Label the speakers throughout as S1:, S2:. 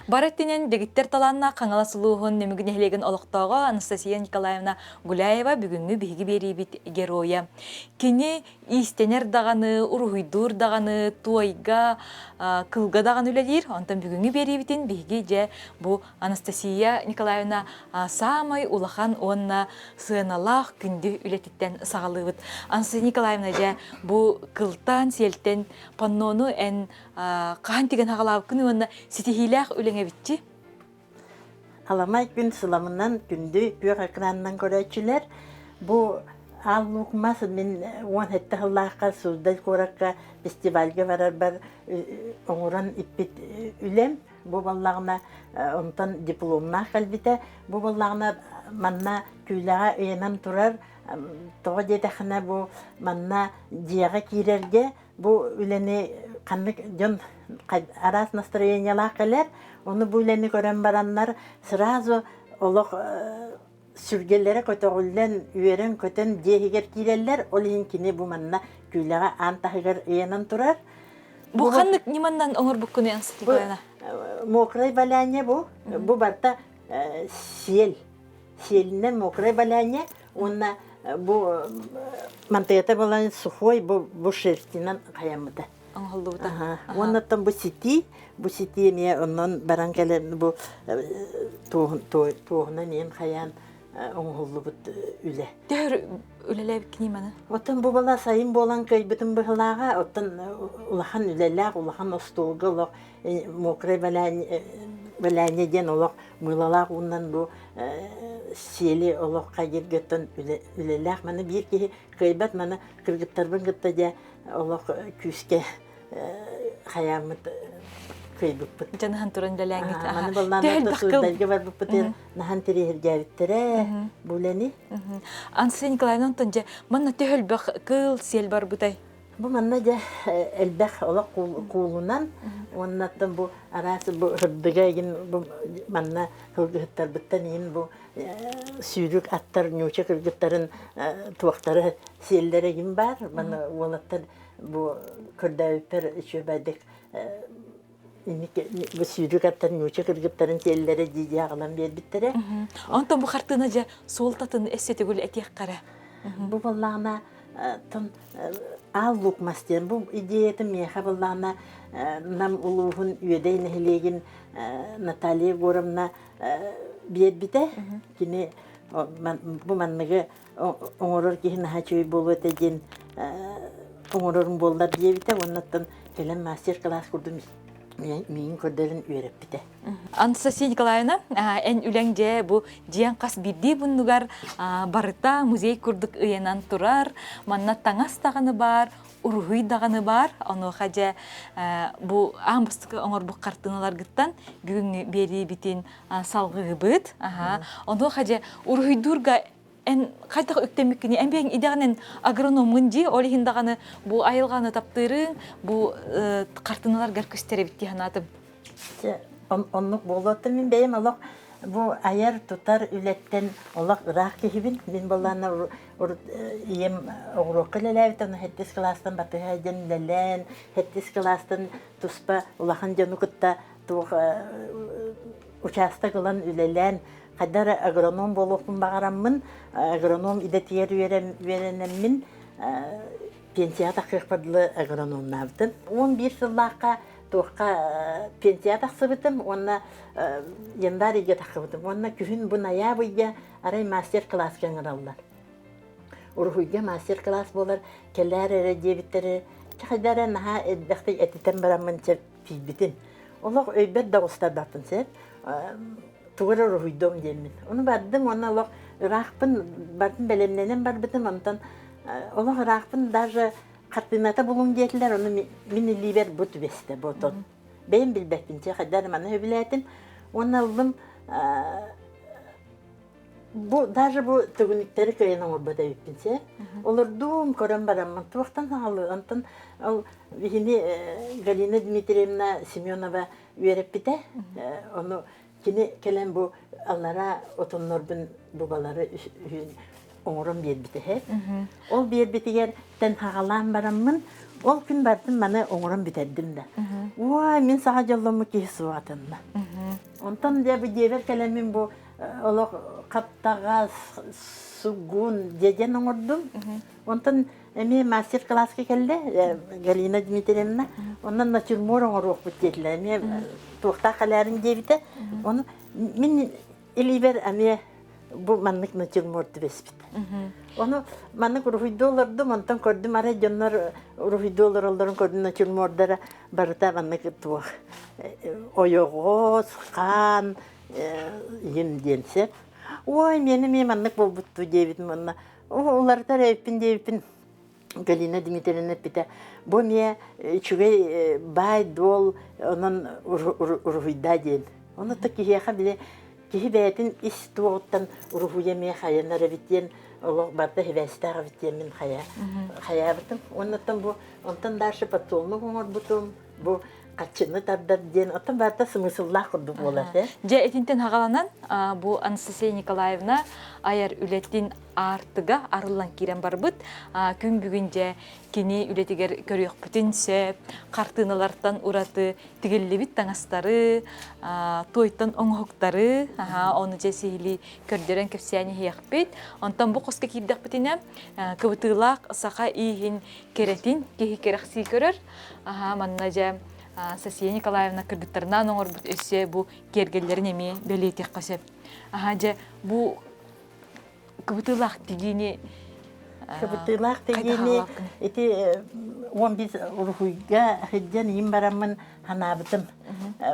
S1: Бараттинен дегиттер таланна қаңаласылуғын немігін әлеген олықтауға Анастасия Николаевна Гуляева бүгінгі бігі берейбіт героя. Кені истенер дағаны, ұрғыйдур дағаны, туайга, кылға дағаны үлелер, онтан бүгінгі берейбітін бігі же бұл Анастасия Николаевна самай улахан онна сыналақ күнді үлетіттен сағалығыд. Анастасия Николаевна же бұл кылтан селтен паннону ән қаған теген ағалау күні онна сетихилях үлеңе бітті?
S2: Аламай күн сыламынан күнді бүйіқ экранынан көрәтшілер. Бұл алуқмас мен он хетті ғыллаққа сұздай қораққа фестивальге барар бар оңыран иппет үлем. Бұл баллағына онтан дипломна қалбіті. Бұл баллағына манна күйліға үйенан тұрар. Тоға детақына бұл манна жияға кейрерге бұл үлені қанық жон арас настроениялақ кәлер. Оны бұл үлені көрен баранлар сразу олық сүргелері көтөғілден үйерен көтен жегер кейрелер. Ол енкіне бұл манна күйліға антағығыр үйенан тұрар.
S1: Бұл қанық неманнан оңыр бұл күні аңсықты қойана?
S2: Мокрай баляне бұл. Бұл барта сиелінен мокрай баляне. Онна бұл мантайата баланы сухой бұл шерстінен қаямыды.
S1: Аңғылды бұта.
S2: Оннаттан бұл сети еме оннан баран кәлі бұл туғына мен қаян оңғылды бұт үлі.
S1: Дәр үлелі кіне маны?
S2: Оттан бұл бала сайын болан көй бүтін бұғылаға, оттан ұлақан үлеләқ, ұлақан остуылғы ұлақ, мокрай баляне ден ұлақ мұйлалақ ұннан бұл сиели олоққа кергеттен үлеләқ. Маны бір кейі көйбәт, маны кыргыттарбын гытта де олоқ күске қаямыд көйбіппіт.
S1: Жаныхан тұрын дәләңгіт.
S2: Маны болланатта сөздерге бар бұппыт, нахан тірехір жәвіттірі бұләні.
S1: Анастасия Николаевна онтан же, манна төхіл бақ кыл сел бар бұтай?
S2: Бұл манна же әлбәқ олақ қуылынан, оннаттан бұл арасы бұл ғырдыға еген манна қылғыттар бұттан ең бұл сүйрік аттар, нөче қырғыттарын туақтары селдері еген бар. Мана олаттан бұл көрдәуіптер үші бәдік бұл сүйрік аттар, нөче қырғыттарын селдері дейде ағылан бербіттірі.
S1: Онтан бұл қартына же солтатын әсеті көл әтек қара?
S2: Бұл балағына ал лукмастен бұл идеятым меха баллана нам улуғын үйедей нәхілеген Наталья Горовна бербіті. Кені бұл манныға оңырыр кейін хачой болу өтеген оңырырын болдар дебіті. Оннаттан келен мастер-класс құрдым. Мен көрдерін үйеріп біті.
S1: Анастасия Николаевна, ән үләңде бұл жиян қас бірдей бұнығар барыта музей күрдік үйенан тұрар, манна таңас тағаны бар, ұрғый дағаны бар. Оны қаджа бұл аңбыстықы оңыр бұл қартыналар ғыттан бүгін бері бітін салғығы бұд. Оны қаджа ұрғыйдурға ән қайтақ өктеміккіне әнбең идеғанен агрономын де, олығындағаны бұл айылғаны таптырың, бұл қартыналар гәркөстері бітті ғанатым.
S2: Онлық болуатты мен бәйім олық бұл айар тұтар үлеттен олық ұрақ кейбін. Мен болғаны ем оғырықы ләләвіт, оны хеттес кластан батыға ден ләлән, хеттес кластан тұспа ұлақан жаны күтті участа қылан үлелән. Қадар агроном болуқпын бағараммын, агроном идетер веренеммін, пенсията қиқпадылы агроном навдым. 11 жыллаққа тоққа пенсията қсыбытым, онна яндар еге тақыбытым. Онна күхін бұн ая бұйға арай мастер-класс кәңіралдар. Ұрғыйға мастер-класс болар, келер әрі дебіттері, чақайдары наға әдбәқті әтітен барамын сәп пейбітін. Олық өйбәт дауыстар бапын сәп, туғыр ұрғыйдым деймін. Оны бардым, оны олық ұрақпын, бардым бәлемненен барбытым, онтан олық ұрақпын даже қартыната болуң дейтілер, оны мен либер бұт бесті бұтын. Бәйім білбәкпінше қайдарым аны өбіләтім. Оны алдым, даже бұл түгініктері көйен оңырбада өппінше. Олырдым көрін барамын, туақтан сағалы, онтан Галина Дмитриевна Семенова үйеріп біті, оны кені келен бұл аллара отынларбын бұбалары оңорон бербите he. Ол бербитигер тен хагалан бараммын. Ол күн бардым маны оңорон битердим да. Ой, мен сага жоллому кесип атынна. Онтан да бу дебер келемин бу олох каптага сугун деден оңордум. Онтан эми мастер класска келди Галина Дмитриевна. Ондан натюрмор оңорок биттеле. Эми тухта халарын дебите. Оны мен Иливер ами bu manlık natürmordu bespit. Onu manlık ruhi dolardı, mantan gördüm ara canlar ruhi dolar onların gördüm natürmordara barıta manlık tuğ. Oyoğu, kan, yin diyense. Oy benim manlık bu buttu diyebilirim ona. Onlar da repin diyebilirim. Galina Dimitrievna pita. Bu niye çüge bay dol onun ruhida diyen. Onu da ki bile Кихи бәйтін ис туғыттан рухуя мен хайанары биттен, олық барда хевестағы биттен мен хая бітім. Онтан даршы патолны ғоңыр бұтым, бұл қатшыны тардар ден, онтан барда смысыллақ құрды болады.
S1: Же этинтен хағаланан, бұл Анастасия Николаевна аяр үлеттен артыға арылан керен бар бұд. Күн бүгін же кені үлетігер көріқ бүтін сөп, қартыналардан ұраты тігілі біт таңастары, тойтан оңғықтары, оны же сейлі көрдерен көпсияне хияқ бет. Онтан бұл қосқа кейбдік бітіне көбітілақ сақа ийхін керетін, кейі керекси көрір. Манна же Анастасия Николаевна кырдыктарынан оңор бут өссе бу кергеллерин эми белетек касеп. Же бу кыбытылак тигини
S2: Кыбытылак тигини эти 15 урухуйга хыджан им барамын ханабытым.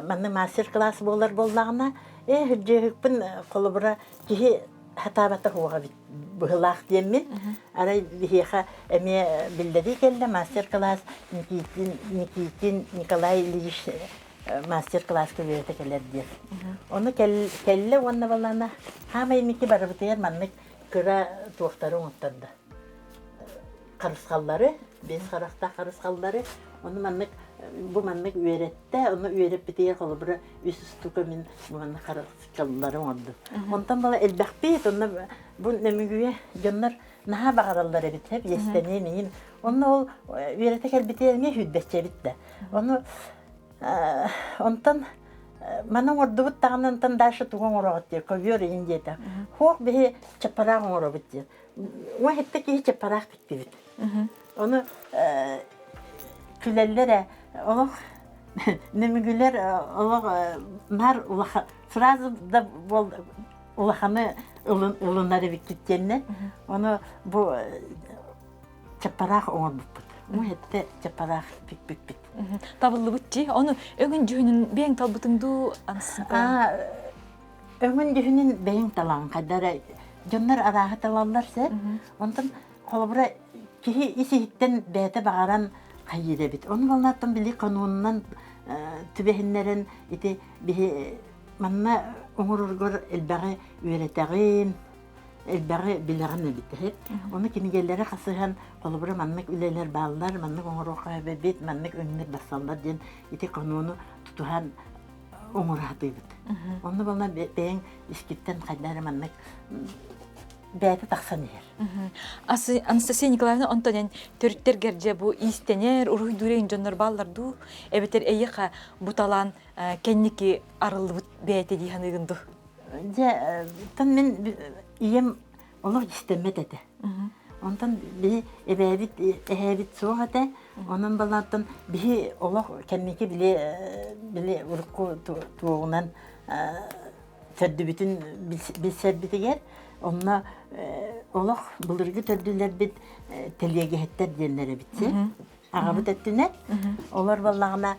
S2: Манны мастер класс болар боллагына хыджыгыппын колубура кихи хатабата хуга бит. Быһылаах диэммин, арай биһиэхэ эми билдеди келле мастер-класс Никитин Николай Ильич мастер-класска берете келер диэм. Оны келле уонна баллана хамай мики барыбытыяр маннык кыра туохтары оңоттарда. Карыскаллары, бес каракта карыскаллары, оны маннык bu manlık üretте, onu üretip bitiyor kolubura üstü min bu manlık karışıklıları oldu. Ondan bana elbette onu bu nemüye canlar naha bakarallar bit hep yestenemeyin. Onu ol üretek elbette ne hüddetçe bitti. Onu ondan Manın ordu bu tağından daşı tuğun orağıt diyor, koyuyor ince de. Hoğuk bir çaparağın orağıt diyor. O hep ki hiç çaparağ bitti bit. Onu külellere Allah nemügüler Allah mar ulaha sırası da bol ulahanı ılınları bittiğinden onu bu çaparak onu bit. Bu hette çaparak bit.
S1: Tabıllı bitti. Onu ögün cühünün beyin talbıtındu ansın.
S2: Ögün cühünün beyin talan kadar canlar arağı talanlarsa ondan kolabura ki isi hitten beyte bağıran Hayır bit. Onu vallahi bili kanunundan tübehinlerin iti bihi manna umururgur elbagi üretagin elbagi bilagın bit hep. Onu kinigellere kasıhan kolubura mannak üleler bağlar mannak umuruqa bit mannak önüne basallar diyen iti kanunu tutuhan umurhatı bit. Onu vallahi beyin iskitten kadar mannak бәйті тақсан ер.
S1: Анастасия Николаевна онтонен төрттер герже бу истенер, уруй дурейн жоннор балларду, эбетер эйеха буталан кенники арылы бәйті дейхан ыгынду.
S2: Тан мен ием олық истемет эте. Онтан би эбәбит соға эте, онан балаттан би олық кенники биле урукку туғынан төрді бүтін білсер бітігер, Onunla olaq bulurgu tördüler bit teliyege hetter diyenlere bitse. Ağabıt ettiler. Olar vallağına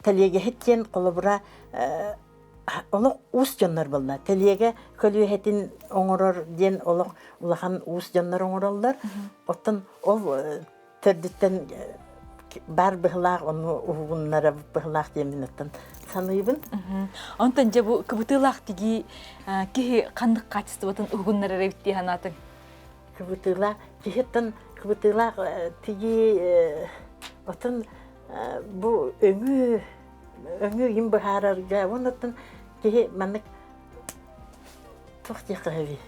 S2: teliyege hetten kolubura olaq us canlar valla. Teliyege kölüye hetin oğurur diyen olaq ulağın us canlar oğururlar. Ottan ol tördütten bar bıhlaq onu uğunlara bıhlaq diyemin ottan. Sanıybın.
S1: Ondan же bu kıbıtılaq digi ki kandık kaçıstı uğunlara revittiği hanatın.
S2: Kıbıtılaq, kıbıtılaq digi otun bu öngü yim bahararga ondan ki manık çok yakıvi.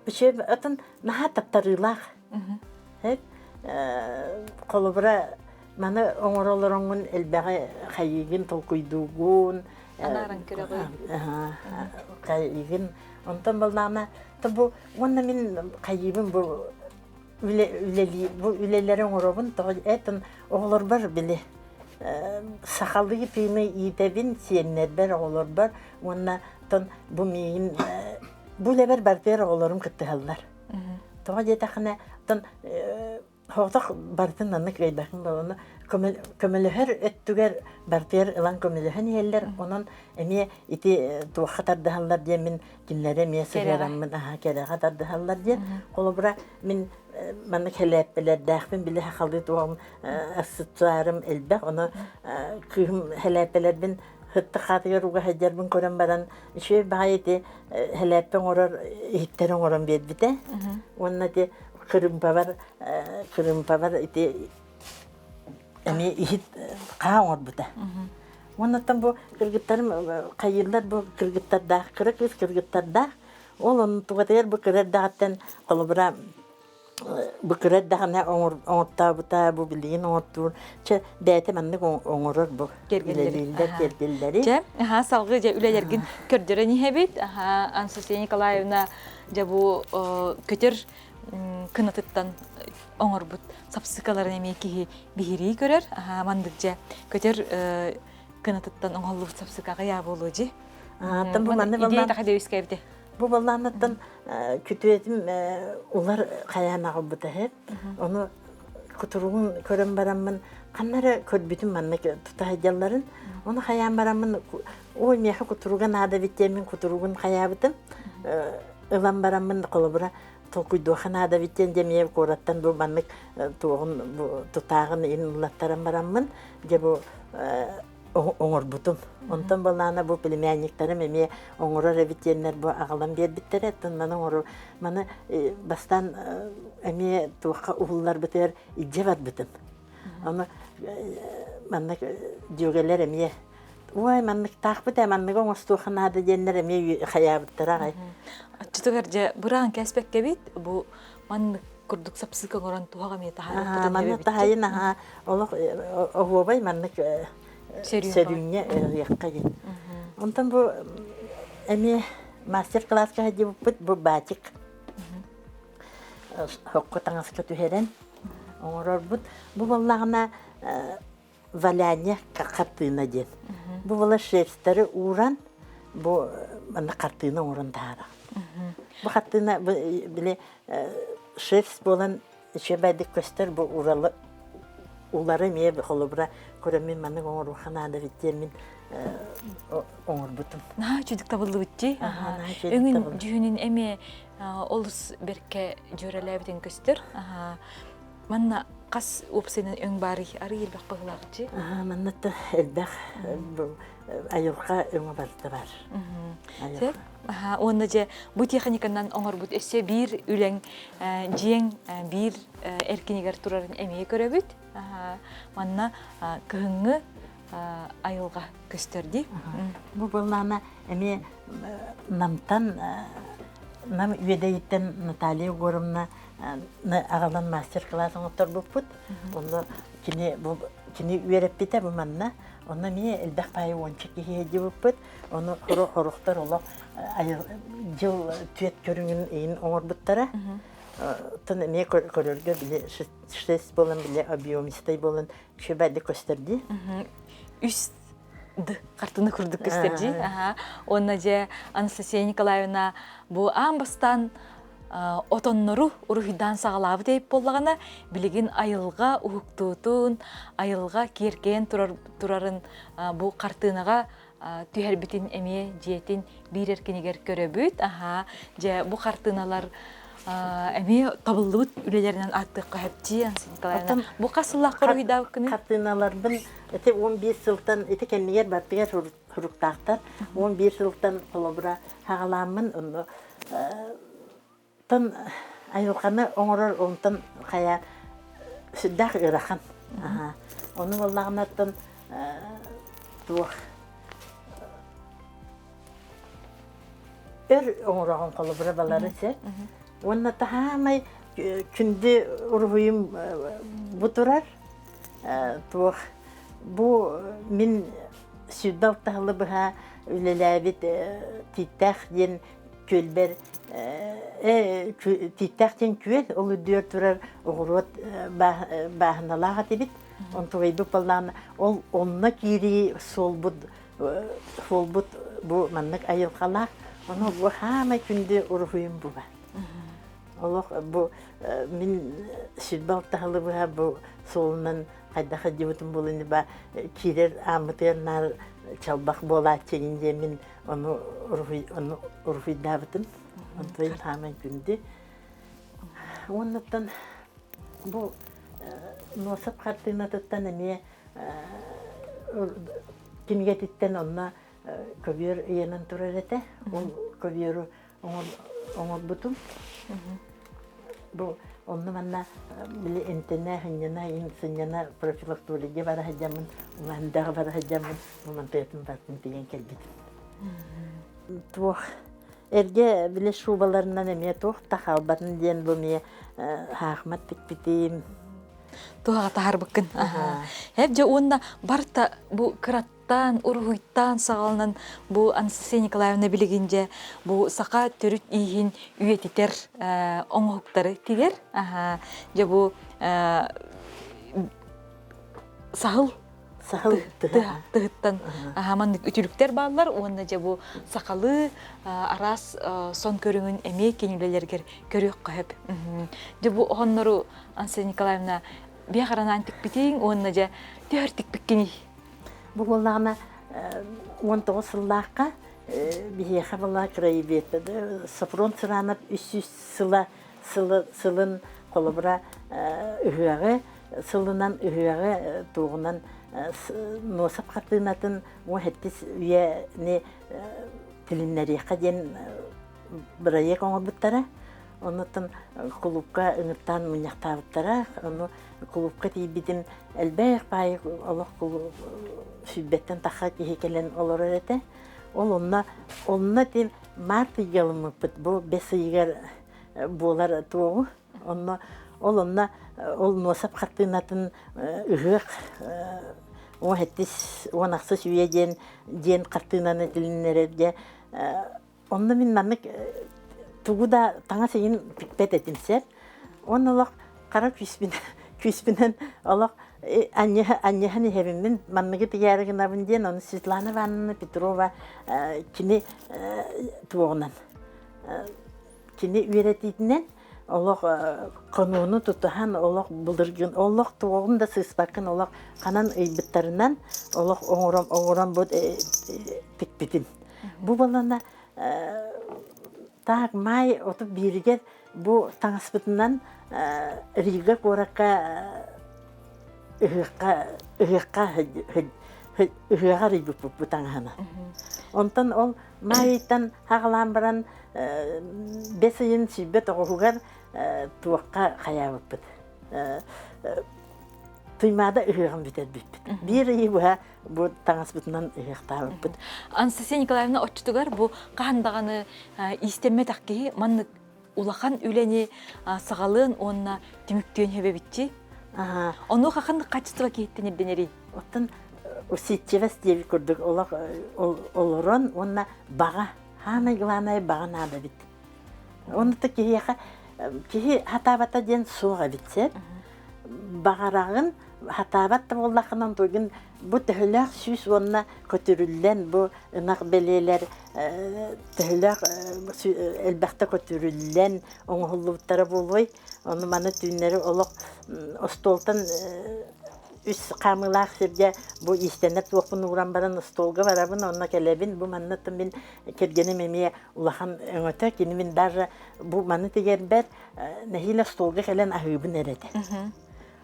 S2: Üçe atın naha taptarılaq. Hep kolubra mana oңоролороңун элбеге хайыгын толкуйдугун.
S1: Анаран көрө кой.
S2: Хайыгын онтон болнана табу онна мен хайыбын бу үлелери оңоробун этин оголор бар биле. Сакалдыгы пийме итебин сиеннер бар оголор бар. Онна тон бу мейин бу лебер бартер оголорум кыттыгаллар. Тоға жетақына тон хоғдақ бартын анны кайбақын баланы көмөлөһөр өттүгер бартер ылан көмөлөһөн еллер онон эме ити туаққа тардыгаллар дие мен кинлере ме сыгырамын кереға тардыгаллар дие колобура мен манны хелеппелердәхпин биле хакалды туам ассыцарым элбек оны кыйым хелеппелердин хытты хатыгар уга хаҗарбын көрәм баран ише баайты хелеппен орор ихтерен орон бедбите онна те кырымпабар ите эми ихит кааңор бута оннан бу кыргыттарым кайырлар бу кыргыттарда кыргыттарда ол оны тугатер бу кырдагаттан колбура bu kırık dağına oңorta bu bildiğin oңortur. Çe bete manne oңorur bu. Gergilleri.
S1: Ce, salgı ce ülelergin kördüreni hebit. Anastasiya Nikolaevna ce bu kötür kınatıttan oңor but sapsıkaların emeği bihiri görür. Mandıkça kötür kınatıttan oңorlu sapsıkaga ya bolucu.
S2: Bu manne
S1: İdeya tağı devizkevdi.
S2: Bu ballanattan kütüyetim ular kayanağım bu da hep. Onu kuturuğun körüm baramın kanları körbütün manna tutahıcalların. Onu kayan baramın o mehe kuturuğun adı bittiğimin kuturuğun kayabıtım. Ilan baramın kolubura tolkuyduğun adı bittiğin cemiye korattan bu manlık tutağın inulattarın baramın. Bu oңор бутум. Онтон балана бу племянниктарым эме оңорор эбитеннер бу агалам бербиттер аттан мана оңор мана бастан эме туакка уллар битер иже бар битим. Аны мана жөгелер эме ой маннык такбыт маннык оңостухана да деннер эме хаябыттар агай.
S1: Чутугерже буран кеспекке бит бу маннык курдук сапсык оңорон туага ме тахара.
S2: Мана тахайна олох огобай маннык Серюнья яккаген. Онтан бу эми мастер-класска хаҗибыт бу батик. Хокко таңаска түһәрен. Оңорор бут бу баллагына валяня картына ден. Бу бала шерстәре уран бу аны картына урындара. Бу картына биле шерст болан шебәдик көстер бу уралы улары мие холобра көрөмин манның оңор ханада биттемин оңор бутум.
S1: Чүдүк табылды битти. Өңүн жүүнүн эме олус берке жөрөлөбүтен көстөр. Манна кас опсенин өң бары ары элбек багылакчы.
S2: Маннатта элбек айылга өңө барда бар.
S1: Онда же бу техниканан оңор бут эссе бир үлең жең бир эркинигер турарын эмие көрөбүт. Манна кыһыңы айылга көстөрдү.
S2: Бу баллана эме намтан нам үйедейтен Наталья Горовна агалан мастер-классын отор буппут. Онда кини үйереп бите бу манна. Онна мие элбек пайы ончик кихеди буппут. Оны хорохтар олақ жыл түйет көрүңүн эйин оңор буттара. Тон эме көрөргө биле шест болан биле объемистай болан шебәди көстөрдү.
S1: Үс картыны курдук көстөрдү. Онна же Анастасия Николаевна бу амбастан отоннору урухидан сагалабы дейп боллагана билигин айылга уктуутун, айылга киркен турарын бу картынага түйербитин эме жетин бир эркинигер көрөбүт. Же бу картыналар эме табылдыбыт үлелеринен аттык кайыпчы Анастасия Николаевна. Бу касыллак урухида күнү
S2: картыналарбын эте 15 жылдан эте кемигер бартыгер хуруктактар 15 жылдан колобура хагаламын тон айылганы оңорор онтон кая сүддак ырахан. Оны боллаганаттан тух оңырағын қолыбыра балары сәр. Онна тахамай күнді ұрғыйым бұ тұрар. Бұ мен сүйді алтағылы бұға үлеләбет титтәқ ден көлбер титтәқ ден көл ол үддер тұрар оғырот бағыналаға тебет. Он тугайбы балланы ол онна кири солбут бу маннык айылкалак оны бу хама күндө урухуйум буга. Олох бу мин сүдбалтахлы буга бу солунан кайдаха жибутум болуну ба кирер амытырнар чалбак бола чегинде мин оны урухуй давытым. Онтойм хама күндө. Оннан бу носап картынатыттан эме кингетиттен онна көбүр иенен турар эте. Ол көбүрү оңор бутум. Бу онна манна биле энтене хынjana инсынjana профилактология бара хаҗамын, уландагы бара хаҗамын, монан тетим батын деген келбит. Тух эрге биле шубаларынан эме тух тахалбатын ден бу ме хахмат тикпитим.
S1: Туһаға тахарбыккын. Хәп же онда барта бу кыраттан, ургуйттан сагалынан бу Анастасия Николаевна билигинже бу сака төрүт ийин үйетитер оңоктары тигер. Же бу сахыл тыгыттан мандык үтүлүктер баалар, онда же бу сакалы арас сон көрүңүн эме кенилелергер көрөк кайып. Же бу оннору Анастасия Николаевна бияқаранан тикпитин, онна же төр тикпиккини.
S2: Бу боллағына 19 сыллаққа бияқа болла крайбетті. Сафрон sıранып 300 сылын қолыбыра үхіғі, сылынан үхіғі туғынан носап қартынатын о хеттес үйені тіліннәріққа ден бірайек оңыр бұттара. Онытын клубка ыңыттан мұнияқтабыттара, оны клубка тейбедім әлбәйік байық олық сүббеттен таққа кехекелен олар өреті. Ол онына тем марты елімі бұд, бұл бес үйгер болар туғы. Ол носап қартынатын үғық, о әттес, онақсыз үйе ден қартынаны тілінерерге. Онына мен мамық тугуда таңа сейін пикпет етімсер. Он олақ қара күспінен олақ аннеханы хевіммен маннығы тегерігін абынден, оны Светлана Ивановна Петрова кіне туғынан. Кіне үйрететінен олақ қонуыны тұтыған олақ бұлдырғын, олақ туғын да сыспақын олақ қанан үйбіттарынан олақ оңырам бұд пикпетім. Бұл балана так май отуп биригер бу таңаспытынан Рига коракка ыгыкка ригуп бу таңана. Онтан ол майыттан хагалан баран бесейин сүйбет оғугар туаққа қаябыппыт. Туймада ыгыгын битет биппит. Бир ийбуha бу таңаспытынан ыгыктабыппыт.
S1: Анастасия Николаевна отчутугар бу каандаганы истемме такки манны улахан үлени сагалын онна түмүктөн хебебитчи. Ону хакын качтыга кеттенер денери.
S2: Оттан уситчевес деби көрдүк. Олорон онна бага хана гланай баганада бит. Онда кихи хатабата ден суга битсе. Багарагын хатабат боллахынан тугун бу төхлөк сүз онна көтөрүлгөн бу ынак белелер төхлөк элбакта көтөрүлгөн оңголуттары болбой. Оны маны түннери олок остолтан үс камылак серге бу истенеп топун уран баран столга барабын онна келебин бу маннатын мен кергенем эме улахан өңөтө кини мен даже бу маны тегер бер нехиле столга келен ахыбын эреде.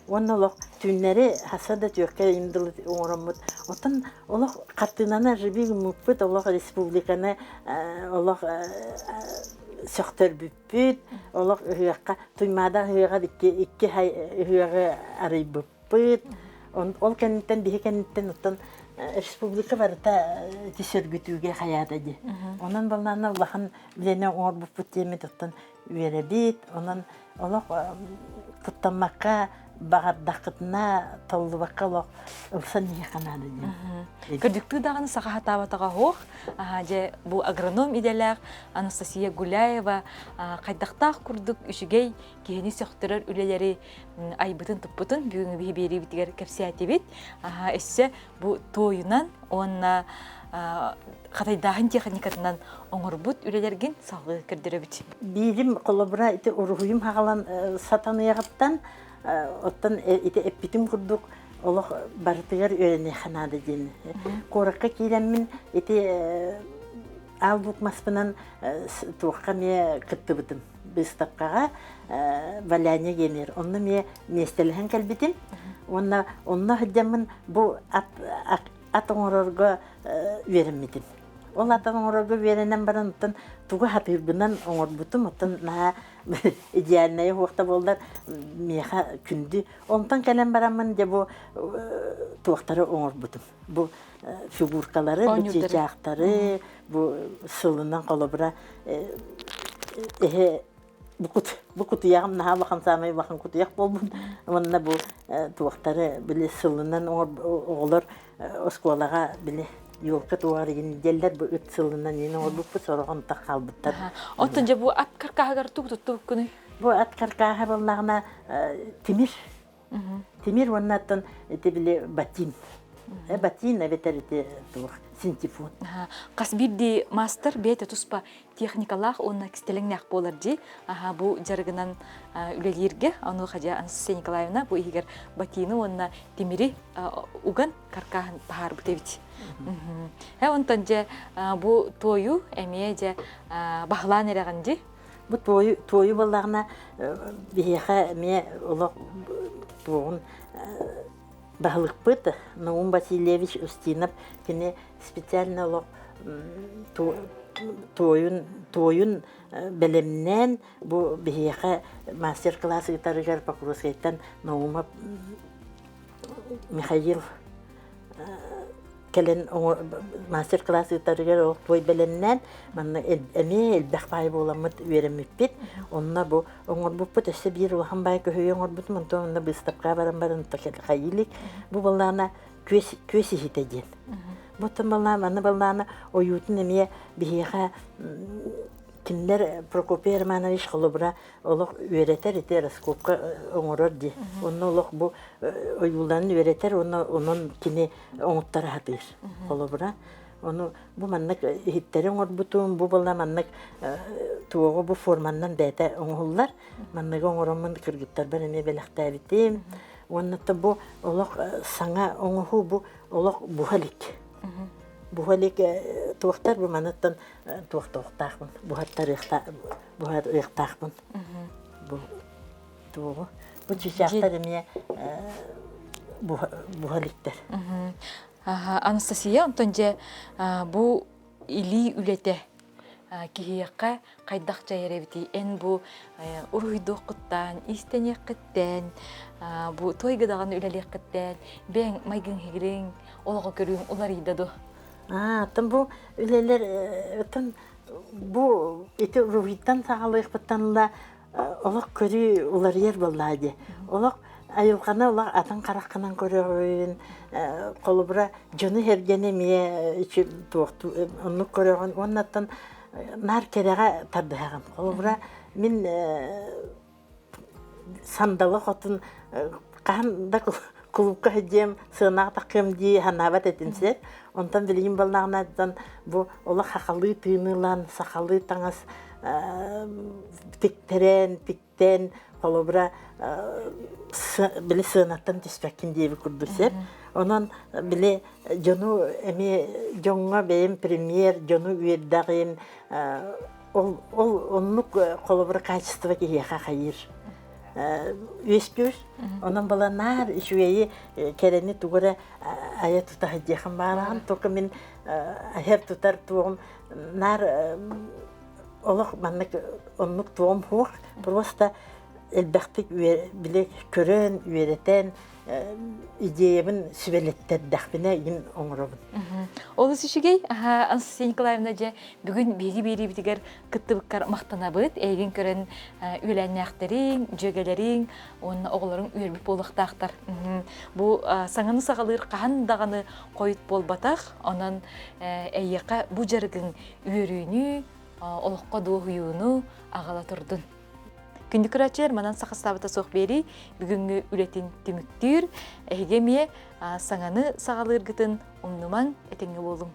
S2: Оннолох түннери хасада түйөкке имдыл оңоромут. Отан олох картынана жибиг муппут олох республиканы олох сөктөр бүппүт олох ыгакка туймада ыгага икки ыгага арый бүппүт. Ол кенттен бихи кенттен отан республика барыта тисөргүтүүгө хаята ди. Онан балнаны улахан билене орбуп бүттеме тоттан үеребит, онан олох туттамакка багардакытына толлубакка олох ылсан яханады ди.
S1: Көрдүктүү даганы сахахатабатага хох, же бу агроном иделер Анастасия Гуляева кайдактак курдук үшүгей кени сөктөрөр үлелери айбытын туппутун бүгүнгү бибери битигер кепсиятебит. Эссе бу тоюнан онна катайдагын техникатынан оңорбут үлелерген салгы кирдиребит.
S2: Бирим колобра ите урухуйум хагалан сатаныягыттан оттан ите эппитим курдук олох бартыгар өрене ханады ден. Коракка кийлеммин ите албук маспынан туакка ме кыттыбытым. Быстапкага валяне генер. Онны ме местелген калбитим. Онна хыддамын бу ат оңорорго вереммитим. Ол ат оңорорго веренен барантан туга хатыргынан оңорбутум. Оттан на идеальная уақта болдар меха күнді. Онтан кәлем барамын де бу туақтары оңорбутум. Бу фигуркалары, бу чечақтары, бу сылынан колобра бу кутуягым наха бахан самай бахан кутуяк болбун. Онна бу туақтары биле сылынан оғылар осколага биле Йолка туар генделлер бу үт сылынан ени олуп сорогон такалбыттар.
S1: Оттон же бу ат каркагар туктуп күнү.
S2: Бу ат каркага боллагына тимир. Тимир воннаттан биле батин. Батин эветерите тур синтифон.
S1: Касбирди мастер бете туспа техникалах онна кистелеңнак болар ди. Бу жаргынан үлелерге аны хажа Анастасия Николаевна бу игер батины онна тимири уган каркахан тахар бутебит. Онтон же бу тою эмие же бахлан эреганди.
S2: Бу тою боллагына бияха эме олок тугун бахлыкпыт Наум Васильевич Устинов кене специально олок тоюн белемнен бу бияха мастер-класс гитарыгар покрускайттан Наума Михаил келен мастер-класс гитарыгар той белемнен манна эме элбахпай боламыт веремиппит. Онна бу оңорбуппут эсе бир ухан бай көһөй оңорбут монтонна быстапка баран такел хайылык. Бу баллана көси хитеден. Ботон баллана оютун эме бихиха киндер Прокопий Романович Холобра олох үеретер телескопка оңорор ди. Онно олох бу оюлдан үеретер онон кини оңуттар хатыр. Холобра onu bu mannak hitleri oңорбутун бу балла маннак туого бу формандан дете оңоллар маннак оңоромун кыргыттар бар эме белектебитим. Оннатта бу олох саңа оңоху бу олох бухалик. Бухалик туактар бу манаттан туактактакмын. Бухаттар ыктакмын. Бу туого бу чичактар эме бухаликтер.
S1: Анастасия, онтонже бу или үлете кихиякка кайдак жайребити эн бу уруйдуктан, истенеккеттен, бу тойгадаган үлелектен, бен майгын хигрин, олого көрүм улар идаду.
S2: Тан бу үлелер тан бу эти уруйдан сагалыктанла олог көрү улар ер боллади. Олог айылгана олар атын каракканан көрөйүн, колубра жөні хергені мие туақту, оны көреген, оннаттан нар кереға тардығағым. Колубра мен сандалы қотын қағында клубқа хедем, сығынақ тақым дей ханабат етінсер. Онтан білейін болнағынаддан бұл олар қақалы тыынылан, сақалы таңыз тіктен, колубра биле сынаттан түспәккен дейбі күрдісер. Онан биле жону эми жоңға бейім премьер, жону үйердағын ол оннук колубра качество кеяқа қайыр. Өспүр, онан бала нар үшуейі керені туғыра ая тұта хадияқын бағалаған. Тоқы мен аяр тұтар туғым нар олық маннық оннук туғым хуқ. Просто элбәхтик билек көрөн, үеретен, идеябын сүбелеттер дәхбіне ин оңырабын.
S1: Олыс ішігей, Анастасия Николаевна же бүгін беги бери битигер кыттыбыккар мақтанабыт, әйген көрін үләннәқтерин, жөгелерин, оның оғыларын үйербіп болықтақтар. Бұл саңаны сағалыр қахан дағаны қойыт бол батақ, онан әйеқа бұ жарғын үйеріні, олыққа дуғыюыны ағала тұрдын. Күнді күрәтчілер манан сақыстабыта соқ бері бүгінгі үлетін түміктір, әйгеме саңаны сағалыр гытын оңнуман әтеңі болым.